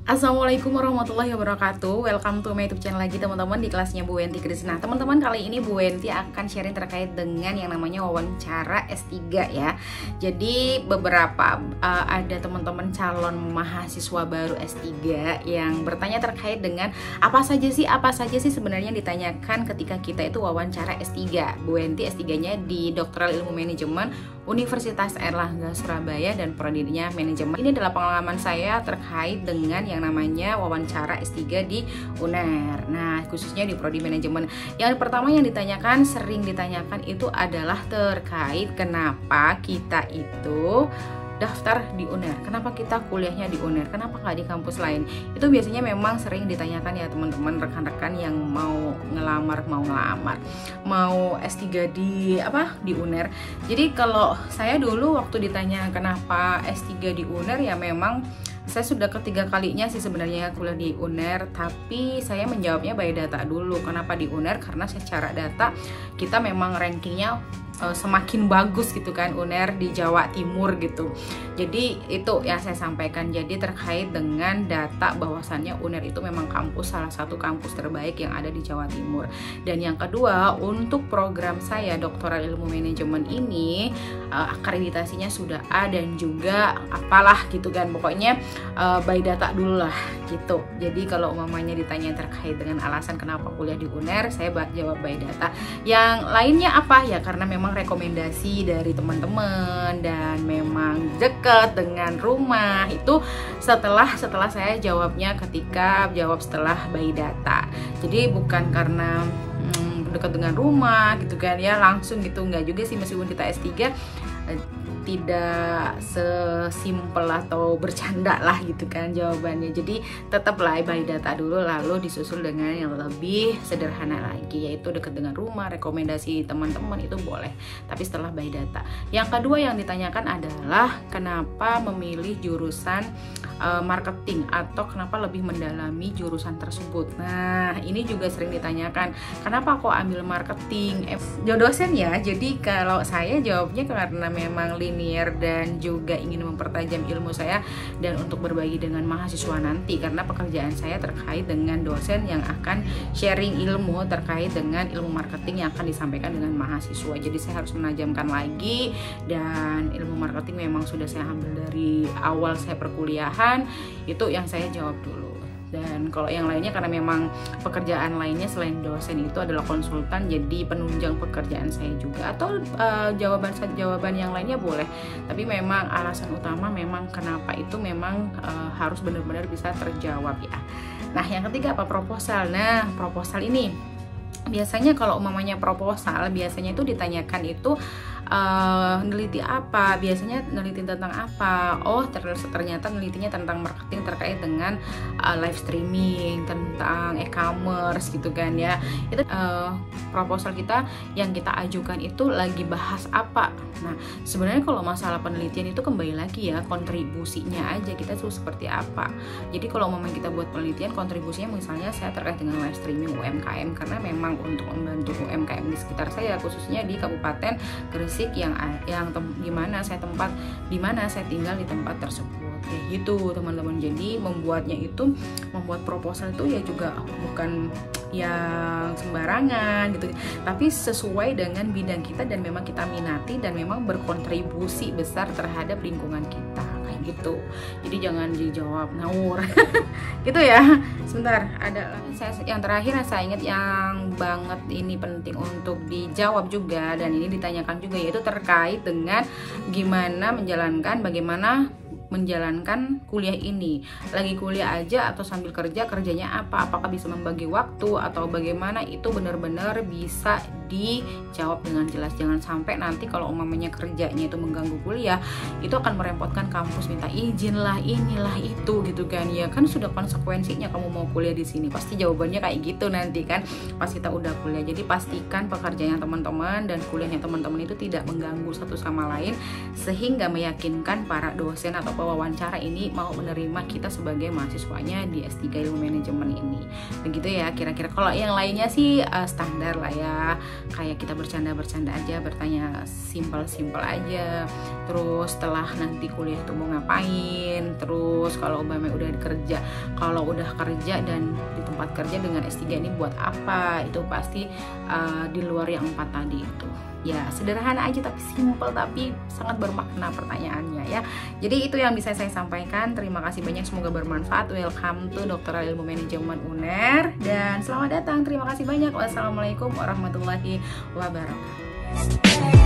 Assalamualaikum warahmatullahi wabarakatuh. Welcome to my YouTube channel lagi teman-teman di kelasnya Bu Wenti Krisna. Teman-teman, kali ini Bu Wenti akan sharing terkait dengan yang namanya wawancara S3 ya. Jadi beberapa ada teman-teman calon mahasiswa baru S3 yang bertanya terkait dengan apa saja sih sebenarnya yang ditanyakan ketika kita itu wawancara S3. Bu Wenti S3-nya di Doktoral Ilmu Manajemen Universitas Airlangga Surabaya dan prodinya manajemen. Ini adalah pengalaman saya terkait dengan yang namanya wawancara S3 di UNER. Nah, khususnya di prodi manajemen. Yang pertama yang sering ditanyakan itu adalah terkait kenapa kita itu daftar di UNER, kenapa kita kuliahnya di UNER, kenapa nggak di kampus lain. Itu biasanya memang sering ditanyakan ya teman-teman, rekan-rekan yang mau S3 di UNER. Jadi kalau saya dulu waktu ditanya kenapa S3 di UNER, ya memang saya sudah ketiga kalinya sih sebenarnya kuliah di UNER, tapi saya menjawabnya by data dulu. Kenapa di UNER? Karena secara data kita memang rankingnya semakin bagus gitu kan, UNER di Jawa Timur gitu. Jadi itu yang saya sampaikan. Jadi terkait dengan data bahwasannya UNER itu memang salah satu kampus terbaik yang ada di Jawa Timur. Dan yang kedua, untuk program saya Doktoral Ilmu Manajemen ini akreditasinya sudah A dan juga apalah gitu kan. Pokoknya by data dulu lah gitu. Jadi kalau umumnya ditanya terkait dengan alasan kenapa kuliah di UNER, saya jawab by data. Yang lainnya apa ya? Karena memang rekomendasi dari teman-teman dan memang dekat dengan rumah. Itu setelah saya jawabnya ketika jawab setelah by data. Jadi bukan karena dekat dengan rumah gitu kan ya, langsung gitu, nggak juga sih. Meskipun kita S3 tidak sesimpel atau bercanda lah gitu kan jawabannya. Jadi tetaplah by data dulu, lalu disusul dengan yang lebih sederhana lagi, yaitu dekat dengan rumah, rekomendasi teman-teman, itu boleh, tapi setelah by data. Yang kedua yang ditanyakan adalah kenapa memilih jurusan marketing, atau kenapa lebih mendalami jurusan tersebut. Nah, ini juga sering ditanyakan, kenapa kok ambil marketing? Dosen ya. Jadi kalau saya jawabnya karena memang linear dan juga ingin mempertajam ilmu saya dan untuk berbagi dengan mahasiswa nanti, karena pekerjaan saya terkait dengan dosen yang akan sharing ilmu terkait dengan ilmu marketing yang akan disampaikan dengan mahasiswa. Jadi saya harus menajamkan lagi, dan ilmu marketing memang sudah saya ambil dari awal saya perkuliahan. Itu yang saya jawab dulu. Dan kalau yang lainnya karena memang pekerjaan lainnya selain dosen itu adalah konsultan, jadi penunjang pekerjaan saya juga. Atau jawaban yang lainnya boleh, tapi memang alasan utama memang kenapa itu memang harus benar-benar bisa terjawab ya. Nah, yang ketiga apa? Proposal. Nah, proposal ini biasanya kalau umumnya proposal biasanya itu ditanyakan itu neliti apa, biasanya neliti tentang apa. Oh, ternyata nelitinya tentang marketing terkait dengan live streaming, tentang e-commerce gitu kan ya. Itu proposal kita yang kita ajukan itu lagi bahas apa. Nah, sebenarnya kalau masalah penelitian itu kembali lagi ya, kontribusinya aja kita tuh seperti apa. Jadi kalau memang kita buat penelitian, kontribusinya misalnya saya terkait dengan live streaming UMKM, karena memang untuk membantu UMKM di sekitar saya, khususnya di Kabupaten Gresik yang di mana saya tinggal di tempat tersebut kayak gitu teman-teman. Jadi membuat proposal itu ya juga bukan yang sembarangan gitu, tapi sesuai dengan bidang kita dan memang kita minati dan memang berkontribusi besar terhadap lingkungan kita kayak gitu. Jadi jangan dijawab ngawur gitu ya. Sebentar, ada yang terakhir saya ingat yang banget ini penting untuk dijawab juga, dan ini ditanyakan juga, yaitu terkait dengan bagaimana menjalankan kuliah ini. Lagi kuliah aja atau sambil kerjanya apa? Apakah bisa membagi waktu atau bagaimana? Itu benar-benar bisa dijawab dengan jelas. Jangan sampai nanti kalau umumnya kerjanya itu mengganggu kuliah, itu akan merepotkan kampus, minta izin lah, inilah itu gitu kan. Ya kan sudah konsekuensinya kamu mau kuliah di sini. Pasti jawabannya kayak gitu nanti kan pas kita udah kuliah. Jadi pastikan pekerjaannya teman-teman dan kuliahnya teman-teman itu tidak mengganggu satu sama lain, sehingga meyakinkan para dosen atau pewawancara ini mau menerima kita sebagai mahasiswanya di S3 Ilmu Manajemen ini. Begitu ya kira-kira. Kalau yang lainnya sih standar lah ya, kayak kita bercanda-bercanda aja, bertanya simpel-simpel aja. Terus setelah nanti kuliah tuh mau ngapain, terus kalau umpamanya udah kerja, kalau udah kerja dan di tempat kerja dengan S3 ini buat apa, itu pasti di luar yang 4 tadi itu. Ya sederhana aja tapi simple, tapi sangat bermakna pertanyaannya ya. Jadi itu yang bisa saya sampaikan. Terima kasih banyak, semoga bermanfaat. Welcome to Doktoral Ilmu Manajemen UNER dan selamat datang. Terima kasih banyak. Wassalamualaikum warahmatullahi wabarakatuh.